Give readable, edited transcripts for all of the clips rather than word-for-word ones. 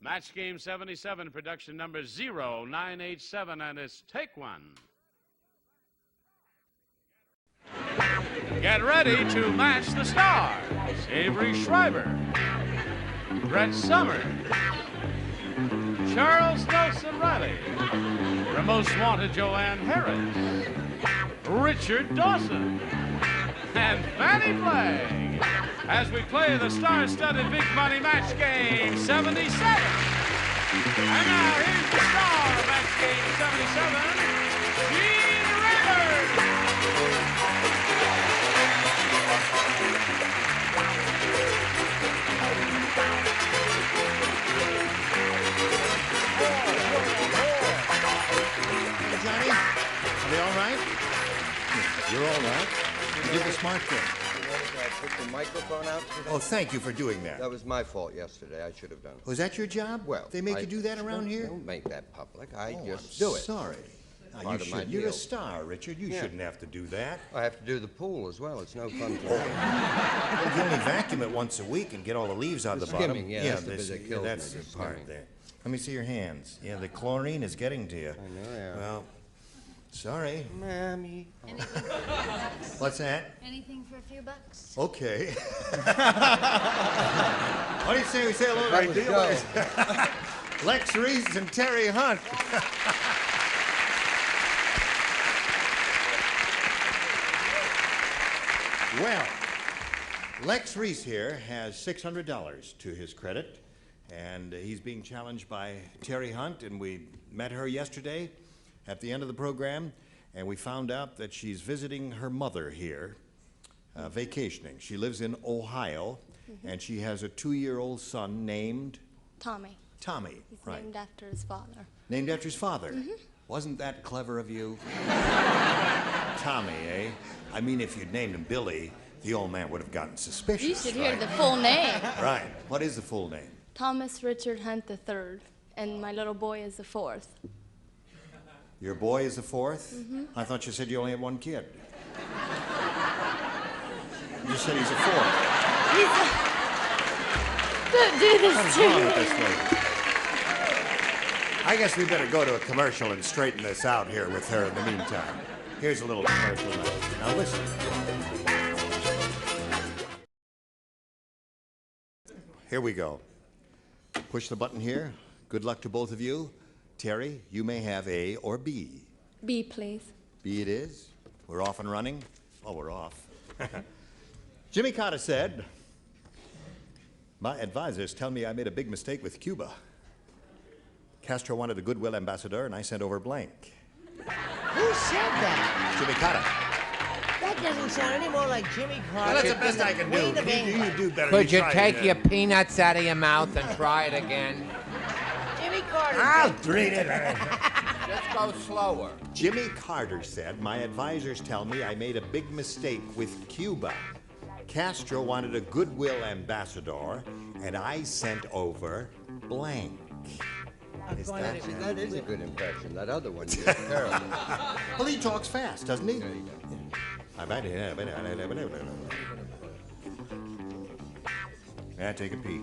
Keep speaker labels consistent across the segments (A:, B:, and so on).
A: Match Game 77, production number 0987, and it's take one. Get ready to match the stars. Avery Schreiber, Brett Summers, Charles Dawson Reilly, the most wanted Joanne Harris, Richard Dawson, and Fannie Flagg, as we play the star-studded big money match game 77. And now here's the star of match game 77, Gene Rivers.
B: Hey, Johnny, are they all right? You're all right. You did the smart thing.
C: I took the microphone out today.
B: Oh, thank you for doing that.
C: That was my fault yesterday. I should have done it.
B: Was that your job?
C: Well,
B: they make you do that around here?
C: Don't make that public. I just
B: I'm
C: do it.
B: Sorry. Now,
C: Part
B: you
C: of my
B: should. You're
C: deal.
B: a star, Richard. You shouldn't have to do that.
C: I have to do the pool as well. It's no fun for me.
B: Well, you only vacuum it once a week and get all the leaves out
C: The
B: the bottom.
C: skimming, yeah, that's the bit that kills
B: that's
C: me,
B: the
C: the
B: part
C: skimming.
B: there. Let me see your hands. Yeah, the chlorine is getting to you.
C: I know, yeah.
B: Well, sorry.
C: Mammy.
D: Anything for a few bucks?
B: What's that?
D: Anything for a few bucks?
B: Okay. What do you say we say hello to
C: That
B: our
C: was
B: dealers? Lex Reese and Terry Hunt. Well, Lex Reese here has $600 to his credit, and he's being challenged by Terry Hunt, and we met her yesterday at the end of the program, and we found out that she's visiting her mother here, vacationing. She lives in Ohio, and she has a 2-year-old son named
E: Tommy.
B: Tommy.
E: He's
B: Right.
E: named after his father.
B: Named after his father. Wasn't that clever of you? Tommy, eh? I mean, if you'd named him Billy, the old man would have gotten suspicious.
E: You should hear
B: right?
E: the full name.
B: Right. What is the full name?
E: Thomas Richard Hunt III, and my little boy is the fourth.
B: Your boy is the fourth? I thought you said you only had one kid. You said he's a fourth.
E: Don't do this
B: What's
E: to
B: wrong
E: me.
B: with this lady? I guess we better go to a commercial and straighten this out here with her in the meantime. Here's a little commercial now. Now listen. Here we go. Push the button here. Good luck to both of you. Terry, you may have A or B.
E: B, please.
B: B it is. We're off and running. Oh, we're off. Jimmy Carter said, "My advisors tell me I made a big mistake with Cuba. Castro wanted a goodwill ambassador, and I sent over blank."
F: Who said that?
B: Jimmy Carter.
F: That doesn't sound any more like Jimmy Carter.
B: Well, that's the best I can do.
F: Queen of England.
B: You do better.
G: Could you
B: try
G: take
B: it.
G: your peanuts out of your mouth and try it again?
F: Jimmy Carter.
B: I'll read it.
G: Just go slower.
B: Jimmy Carter said, "My advisors tell me I made a big mistake with Cuba. Castro wanted a goodwill ambassador, and I sent over blank." Is that
C: That is a good impression. That other one is terrible.
B: Well, he talks fast, doesn't he?
C: There you go.
B: Yeah, take a peek.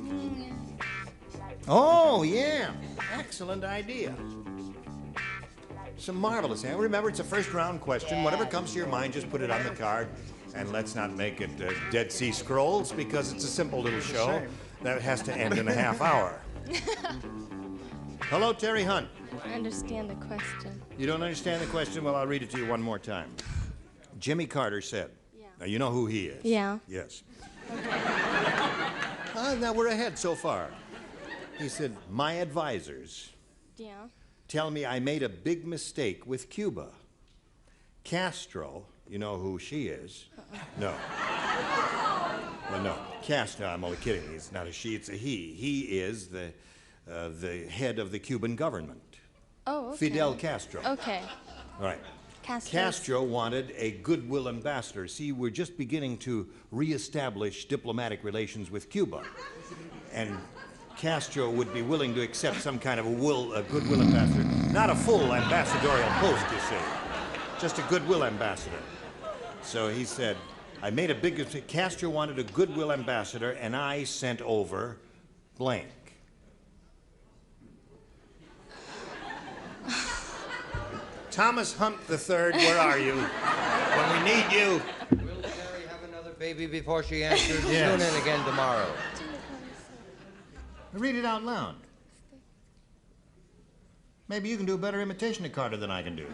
B: Oh, yeah. Excellent idea. Some marvelous. And remember, it's a first round question. Whatever comes to your mind, just put it on the card. And let's not make it Dead Sea Scrolls, because it's a simple little show that has to end in a half hour. Hello, Terry Hunt.
E: I understand the question.
B: You don't understand the question? Well, I'll read it to you one more time. Jimmy Carter said.
E: Yeah.
B: Now, you know who he is.
E: Yeah.
B: Yes. Now we're ahead so far. He said, "My advisors
E: Yeah.
B: tell me I made a big mistake with Cuba. Castro, you know who she is?" No. Well, no. Castro, I'm only kidding. It's not a she, it's a he. He is the head of the Cuban government.
E: Oh, okay.
B: Fidel Castro.
E: Okay.
B: All right.
E: Castro.
B: Castro wanted a goodwill ambassador. See, we're just beginning to reestablish diplomatic relations with Cuba. And Castro would be willing to accept some kind of a goodwill ambassador. Not a full ambassadorial post, you see. Just a goodwill ambassador. So he said, I made a big mistake. Castro wanted a goodwill ambassador, and I sent over blank. Thomas Hunt III, where are you? When we need you.
C: Will Terry have another baby before she answers?
B: Yes.
C: Tune in again tomorrow.
B: Read it out loud. Maybe you can do a better imitation of Carter than I can do.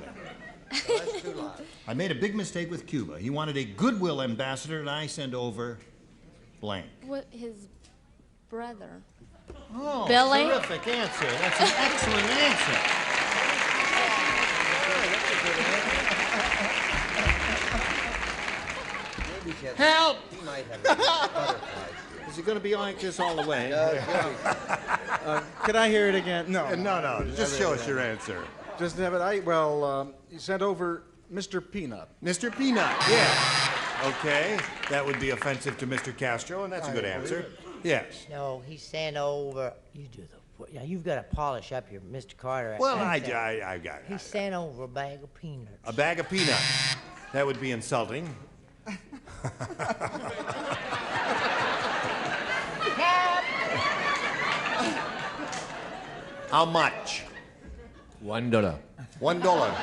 C: Well, that's too loud.
B: I made a big mistake with Cuba. He wanted a goodwill ambassador, and I sent over blank.
E: What, his brother?
B: Oh,
E: Billy?
B: terrific answer. That's an excellent answer.
C: Maybe she has
B: Help!
C: He might have butterflies.
B: Is it going to be like this all the way?
H: Could I hear it again? No.
B: No. Just show us your answer.
H: Just have it. You sent over Mr. Peanut.
B: Mr. Peanut, yeah. Okay, that would be offensive to Mr. Castro, and that's a good answer. Yes.
F: No, he sent over. You do the. Yeah, you've got to polish up your Mr. Carter.
B: Well,
F: accent.
B: I got it.
F: He sent over a bag of peanuts.
B: A bag of peanuts. That would be insulting. How much?
G: $1.
B: $1.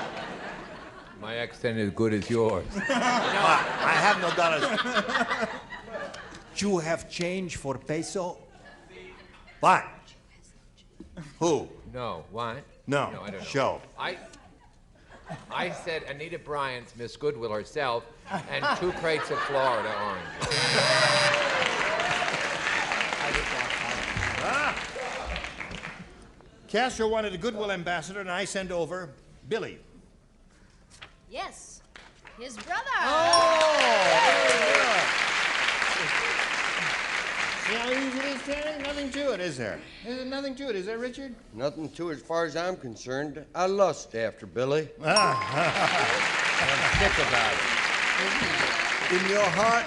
G: My accent is good as yours.
B: I have no dollars. You have change for peso? What? Who?
G: No, what?
B: No,
G: I don't know.
B: show.
G: I said Anita Bryant's Miss Goodwill herself and 2 crates of Florida oranges.
B: Castro wanted a goodwill ambassador, and I sent over Billy.
D: Yes, his brother.
B: See how easy it is, Terry? Nothing to it, is there? There's nothing to it, is there, Richard?
C: Nothing to it as far as I'm concerned. I lust after Billy.
B: Ah.
C: I'm sick about it.
B: In your heart?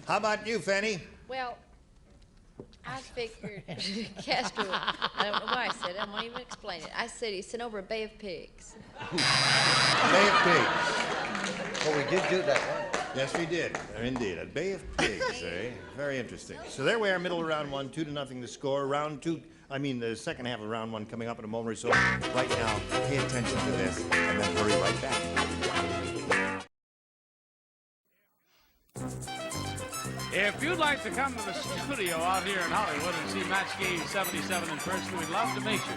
B: How about you, Fannie?
D: Well, I figured Castro. I don't know why I said it. I won't even explain it. I said he sent over a bay of pigs.
B: Bay of pigs.
C: Oh, we did do that one.
B: Yes, we did. Indeed, a bay of pigs, eh? Very interesting. So there we are, middle of round 1, 2-0 the score. The second half of round 1 coming up in a moment or so. Right now, pay attention to this, and then hurry right back.
A: If you'd like to come to the studio out here in Hollywood and see Match Game 77 in person, we'd love to meet you.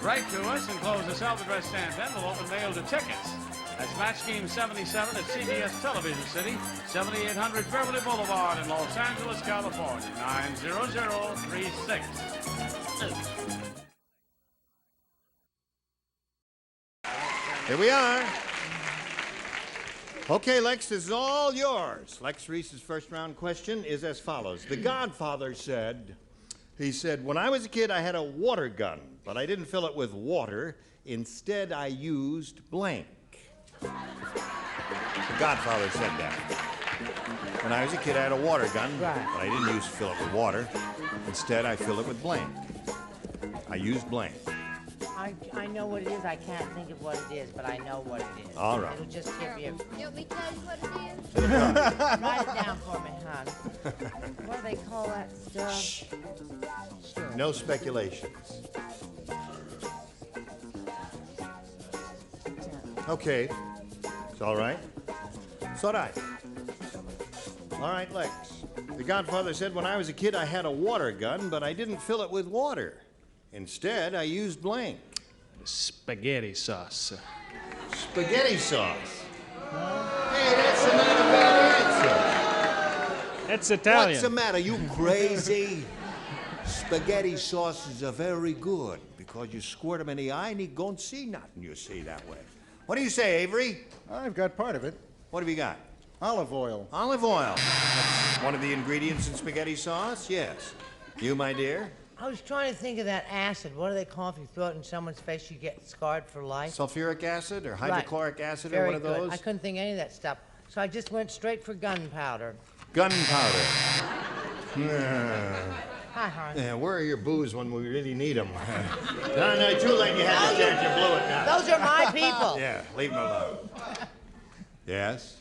A: Write to us and close the self-address stand 10. We'll open mail to tickets. That's Match Game 77 at CBS Television City, 7800 Beverly Boulevard in Los Angeles, California, 90036.
B: Here we are. Okay, Lex, this is all yours. Lex Reese's first round question is as follows. The Godfather said, when I was a kid, I had a water gun, but I didn't fill it with water. Instead, I used blank. The Godfather said that. When I was a kid, I had a water gun, but I didn't fill it with water. Instead, I filled it with blank. I used blank.
F: I know what it is. I can't think of what it is, but I know what it is.
B: All right.
F: It'll just give you.
D: You want me to tell you what it is?
F: Write it down for me, hon. What do they call that stuff?
B: No speculations. Okay. It's all right. It's all right. All right, Lex. The Godfather said, when I was a kid, I had a water gun, but I didn't fill it with water. Instead, I used blank.
A: Spaghetti sauce.
B: Spaghetti sauce. Hey, that's not a bad answer.
A: It's Italian.
B: What's the matter? You crazy? Spaghetti sauces are very good because you squirt them in the eye and you don't see nothing, you see, that way. What do you say, Avery?
H: I've got part of it.
B: What have you got?
H: Olive oil.
B: Olive oil. That's one of the ingredients in spaghetti sauce? Yes. You, my dear?
F: I was trying to think of that acid. What do they call it? If you throw it in someone's face, you get scarred for life.
B: Sulfuric acid or hydrochloric acid or
F: Very
B: one of
F: good.
B: those?
F: I couldn't think of any of that stuff. So I just went straight for gunpowder.
B: Gunpowder.
F: Hi, hon.
B: Yeah, where are your booze when we really need them? No, too late. You had the chance. You blew it now.
F: Those are my people.
B: Yeah, leave them alone. Yes?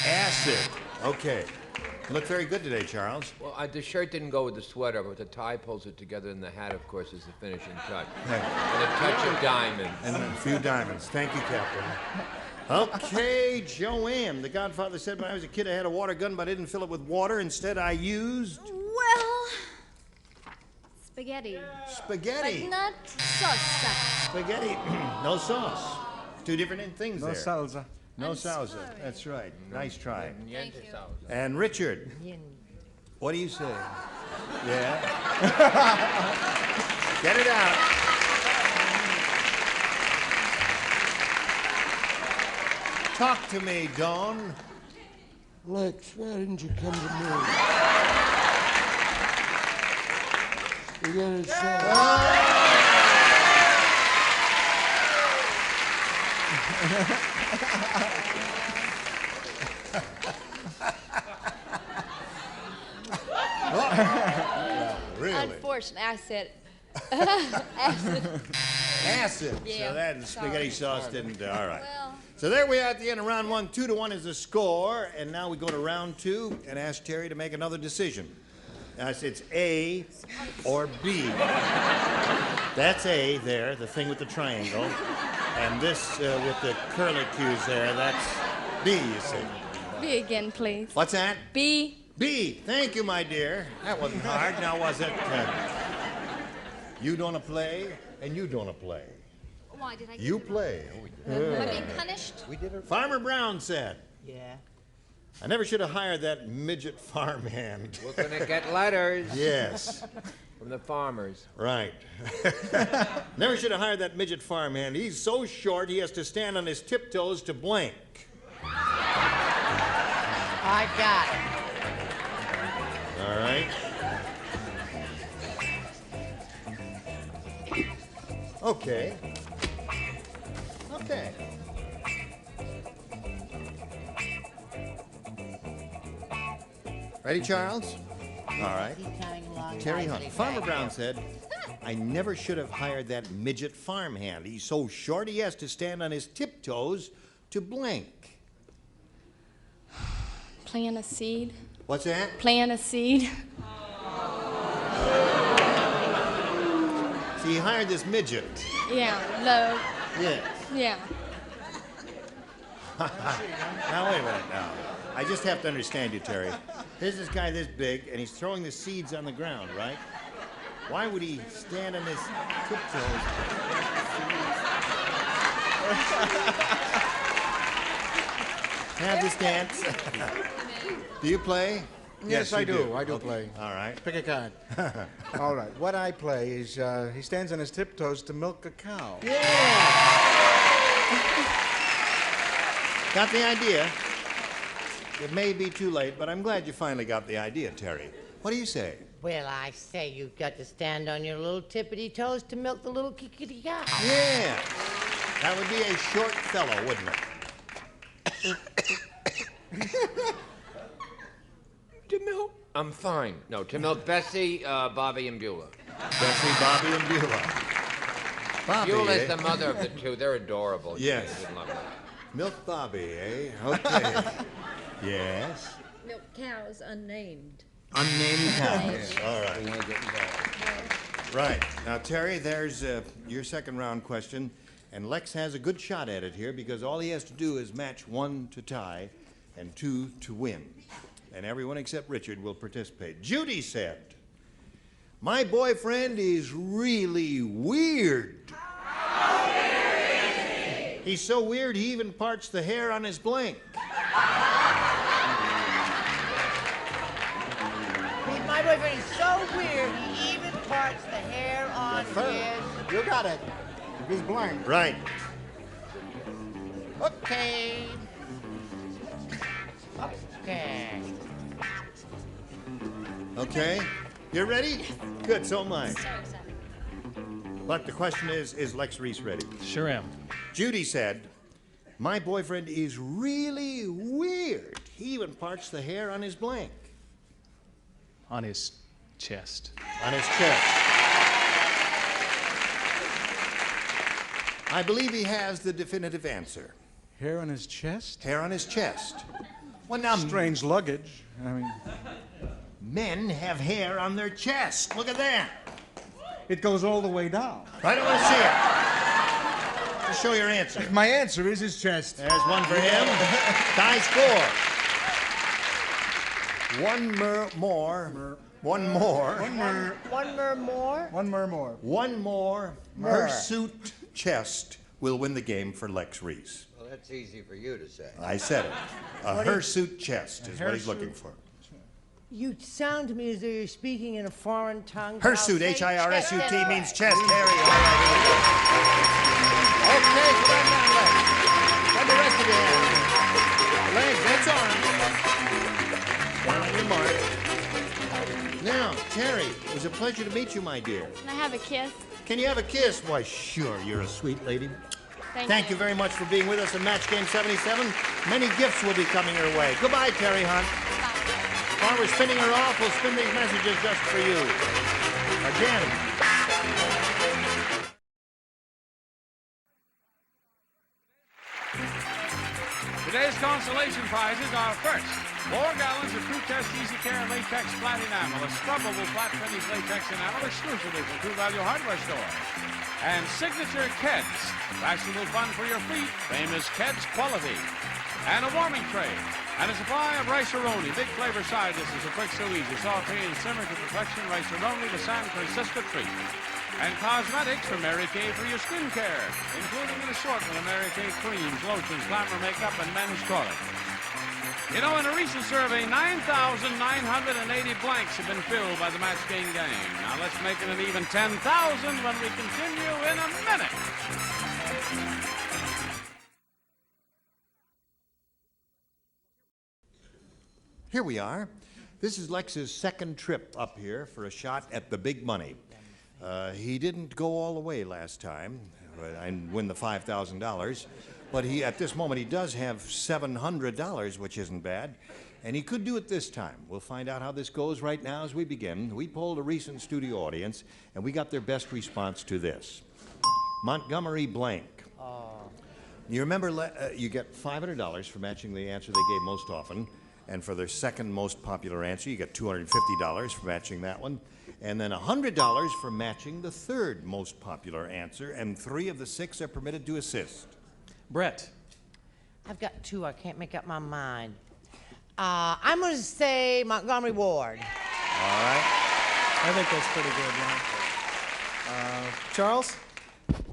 B: Acid. Okay. You look very good today, Charles.
G: Well, the shirt didn't go with the sweater, but the tie pulls it together, and the hat, of course, is the finishing touch. And a touch of diamonds.
B: And a few diamonds. Thank you, Captain. Okay, Joanne. The Godfather said when I was a kid I had a water gun, but I didn't fill it with water. Instead, I used...
I: Well, spaghetti.
B: Spaghetti.
I: But not sauce.
B: Spaghetti. No sauce. Two different things
H: No
B: there.
H: salsa.
B: No
I: I'm
B: salsa.
I: sorry.
B: That's right. Nice try.
G: Thank you.
B: And Richard, what do you say? Yeah? Get it out. Talk to me, Dawn.
C: Lex, why didn't you come to me? You gotta say.
B: Really?
D: Unfortunately, I said acid.
B: Acid.
D: Yeah,
B: So that spaghetti
D: sorry.
B: sauce didn't. All right.
D: Well,
B: So there we are at the end of round one. 2-1 is the score. And now we go to round two and ask Terry to make another decision. It's A or B. That's A there, the thing with the triangle. And this with the curlicues there, that's B, you see.
E: B again, please.
B: What's that?
E: B.
B: B. Thank you, my dear. That wasn't hard, now was it? You don't play, and you don't play.
I: Why did I?
B: You play.
I: Am I being punished?
B: Farmer Brown said,
F: Yeah.
B: I never should have hired that midget farmhand.
G: We're going to get letters
B: Yes,
G: from the farmers.
B: right. Never should have hired that midget farmhand. He's so short he has to stand on his tiptoes to blank.
F: I got it.
B: All right. Okay. Okay. Ready, Charles? All right. Terry Hunt. Farmer Brown said, I never should have hired that midget farmhand. He's so short he has to stand on his tiptoes to blank.
E: Plant a seed.
B: What's that?
E: Plant a seed.
B: See, he hired this midget.
E: Yeah, low.
B: Yes.
E: Yeah.
B: Now, wait a minute now. I just have to understand you, Terry. Here's this guy this big, and he's throwing the seeds on the ground, right? Why would he stand on his tiptoes? Have this dance. Do you play?
H: Yes, I
B: you
H: do. I do
B: Okay.
H: play.
B: All right.
H: Pick a card. All right. What I play is he stands on his tiptoes to milk a cow.
B: Got the idea? It may be too late, but I'm glad you finally got the idea, Terry. What do you say?
F: Well, I say you've got to stand on your little tippity toes to milk the little kickity cow.
B: Yeah. That would be a short fellow, wouldn't it?
G: To milk? I'm fine. No, to milk Bessie, Bobby, and Beulah.
B: Bessie, Bobby, and Beulah. Bobby,
G: Beulah's
B: eh?
G: the mother of the two. They're adorable.
B: Yes.
G: You would love that.
B: Milk Bobby, eh? Okay. Yes.
D: milk cows unnamed.
B: Unnamed cows. All right. Right. Now, Terry, there's your second round question. And Lex has a good shot at it here because all he has to do is match 1 to tie and 2 to win. And everyone except Richard will participate. Judy said, my boyfriend is really weird. How weird is he? He's so weird he even parts the hair on his blank.
F: My boyfriend is so weird, he even parts the hair on his...
H: You got it. He's blank.
B: Right.
F: Okay. Okay.
B: Okay. You're ready? Good, so am I.
I: So excited.
B: But the question is Lex Reese ready?
J: Sure am.
B: Judy said, my boyfriend is really weird. He even parts the hair on his blank.
J: On his chest.
B: On his chest. I believe he has the definitive answer.
H: Hair on his chest?
B: Hair on his chest. Well, now,
H: Strange luggage. I mean,
B: men have hair on their chest. Look at that.
H: it goes all the way down.
B: I don't want to see it. Just show your answer.
H: My answer is his chest.
B: There's one for him. Tie score. One more.
F: One more.
B: Hirsute chest will win the game for Lex Reese.
C: Well, that's easy for you to say.
B: I said it. A hirsute chest is what he's looking for.
F: You sound to me as though you're speaking in a foreign tongue.
B: Hirsute,
F: I'll say
B: Hirsut,
F: chest.
B: means chest, Harry. All right, here we go. Okay, come on down, Lex. What the rest of you have? Legs, that's on. Down on your mark. Now, Terry, it was a pleasure to meet you, my dear.
E: Can I have a kiss?
B: Can you have a kiss? Why, sure, you're a sweet lady.
E: Thank
B: you very much for being with us in Match Game 77. Many gifts will be coming your way. Goodbye, Terry Hunt. While we're spinning her off, we'll spin these messages just for you. Again.
A: Today's consolation prizes are first, 4 gallons of True Test Easy Care Latex Flat Enamel, a scrubbable flat finish latex enamel exclusively from True Value Hardware Store. And Signature Keds, fashionable fun for your feet, famous Keds quality. And a warming tray. And a supply of rice-a-roni, big flavor side dishes are quick so easy. Saute and simmer to perfection, rice-a-roni, the San Francisco treat. And cosmetics from Mary Kay for your skin care, including an assortment of Mary Kay creams, lotions, glamour makeup, and men's toilet. You know, in a recent survey, 9,980 blanks have been filled by the Match Game game. Now let's make it an even 10,000 when we continue in a minute.
B: Here we are. This is Lex's second trip up here for a shot at the big money. He didn't go all the way last time and win the $5,000, but at this moment he does have $700, which isn't bad, and he could do it this time. We'll find out how this goes right now as we begin. We polled a recent studio audience, and we got their best response to this. Montgomery blank. You remember, you get $500 for matching the answer they gave most often. And for their second most popular answer, you get $250 for matching that one. And then $100 for matching the third most popular answer. And 3 of the 6 are permitted to assist.
J: Brett.
F: I've got 2. I can't make up my mind. I'm going to say Montgomery Ward.
B: All right.
J: I think that's pretty good, man. Charles.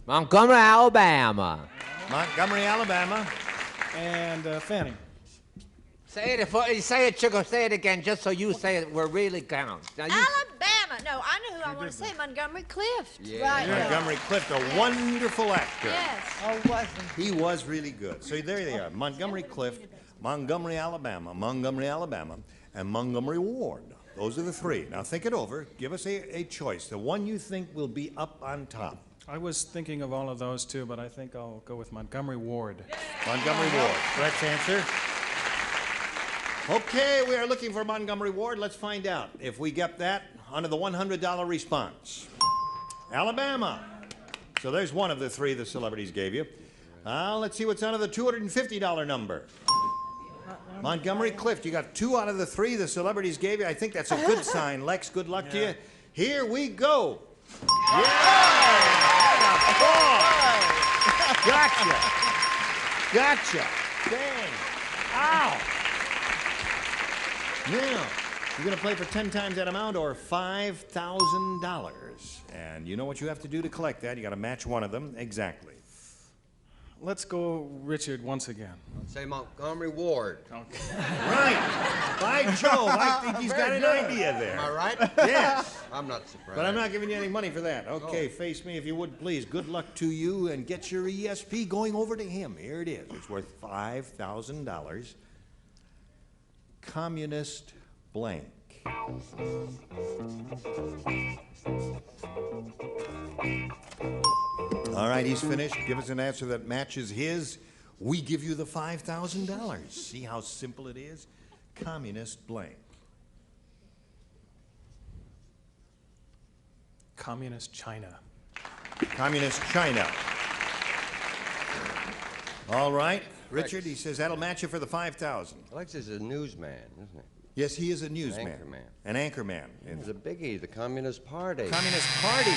G: Montgomery, Alabama.
B: Montgomery, Alabama.
J: And Fannie.
G: Say it, Chico. Say it again, just so you say it. We're really count. Now you
D: Alabama. No, I know who I want to say. Montgomery Clift.
F: Right.
B: Montgomery Clift, a wonderful actor.
D: Yes.
F: Oh, wasn't
B: He was really good. So there they are. Montgomery Clift, Montgomery, Alabama, and Montgomery Ward. Those are the 3. Now think it over. Give us a choice. The one you think will be up on top.
J: I was thinking of all of those too, but I think I'll go with Montgomery Ward.
B: Montgomery Ward. Correct answer. Okay, we are looking for Montgomery Ward. Let's find out if we get that under the $100 response. Alabama. So there's one of the 3 the celebrities gave you. Let's see what's under the $250 number. Montgomery Clift. You got 2 out of the 3 the celebrities gave you. I think that's a good sign. Lex, good luck to you. Here we go. Gotcha. Dang. Ow. Now, you're going to play for 10 times that amount or $5,000. And you know what you have to do to collect that. You got to match one of them exactly.
J: Let's go Richard once again.
C: Say Montgomery Ward.
J: Okay.
B: Right. By Jove, I think he's got an idea there.
C: Am I right?
B: Yes.
C: I'm not surprised.
B: But I'm not giving you any money for that. Okay, face me if you would, please. Good luck to you, and get your ESP going over to him. Here it is. It's worth $5,000. Communist blank. All right, he's finished. Give us an answer that matches his. We give you the $5,000. See how simple it is? Communist blank.
J: Communist China.
B: Communist China. All right. Richard, he says that'll match you for the 5,000.
C: Lex is a newsman, isn't he?
B: Yes, he is a newsman.
C: Anchorman.
B: An anchorman.
C: It's a biggie, the Communist Party.
B: Communist Party.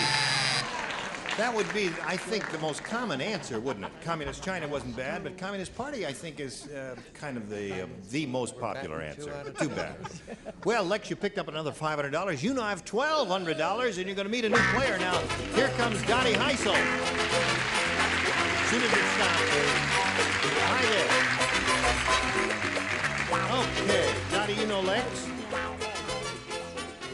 B: That would be, I think, the most common answer, wouldn't it? Communist China wasn't bad, but Communist Party, I think, is kind of the most popular answer. Too bad. Well, Lex, you picked up another $500. You now have $1,200, and you're going to meet a new player now. Here comes Dottie Heisel. As soon as it stops. Hi there. Okay, Dottie, you know Lex?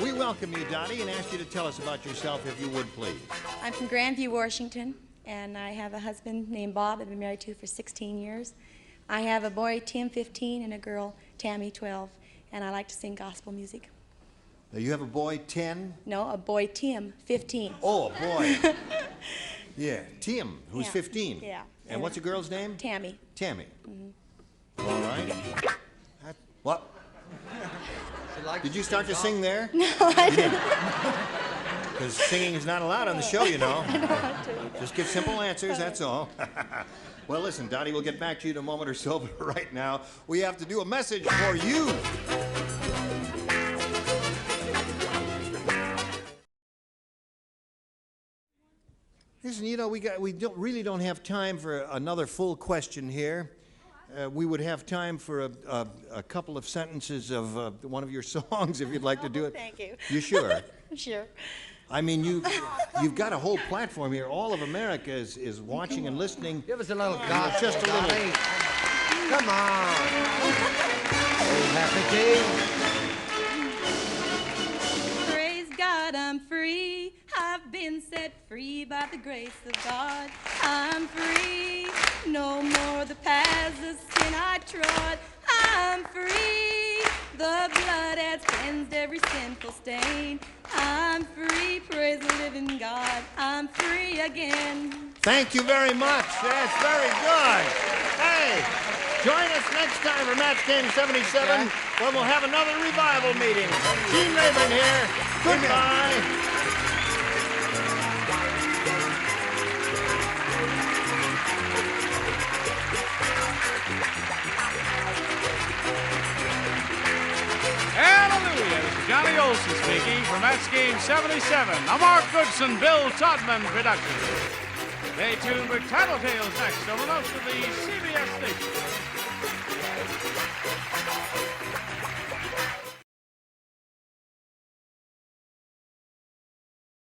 B: We welcome you, Dottie, and ask you to tell us about yourself, if you would, please.
K: I'm from Grandview, Washington, and I have a husband named Bob I've been married to for 16 years. I have a boy, Tim, 15, and a girl, Tammy, 12, and I like to sing gospel music.
B: Now, you have a boy, 10?
K: No, a boy, Tim, 15.
B: Oh, a boy. Yeah, Tim, who's 15.
K: Yeah.
B: And what's the girl's name?
K: Tammy.
B: Tammy. All right. What? Did you start to sing there?
K: No, I didn't.
B: Because singing is not allowed on the show, you know.
K: I don't want to.
B: Just give simple answers, that's all. Well, listen, Dottie, we'll get back to you in a moment or so, but right now, we have to do a message for you. Listen, you know, we really don't have time for another full question here. We would have time for a couple of sentences of one of your songs if you'd like to do it.
K: Thank you.
B: You sure?
K: Sure.
B: I mean, you've got a whole platform here. All of America is watching and listening.
C: Give us a little gospel,
B: just a little.
C: Dottie. Come on. Oh, happy day.
K: Praise God, I'm free. I've been set free by the grace of God. I'm free. No more the paths of sin I trod. I'm free. The blood has cleansed every sinful stain. I'm free. Praise the living God. I'm free again.
B: Thank you very much. That's very good. Hey, join us next time for Match Game 77 when we'll have another revival meeting. Gene Rayburn here. Goodbye.
A: Hallelujah. This is Johnny Olson speaking for Match Game 77, a Mark Goodson, Bill Todman production. Stay tuned for Tattletales next over most of the CBS stations.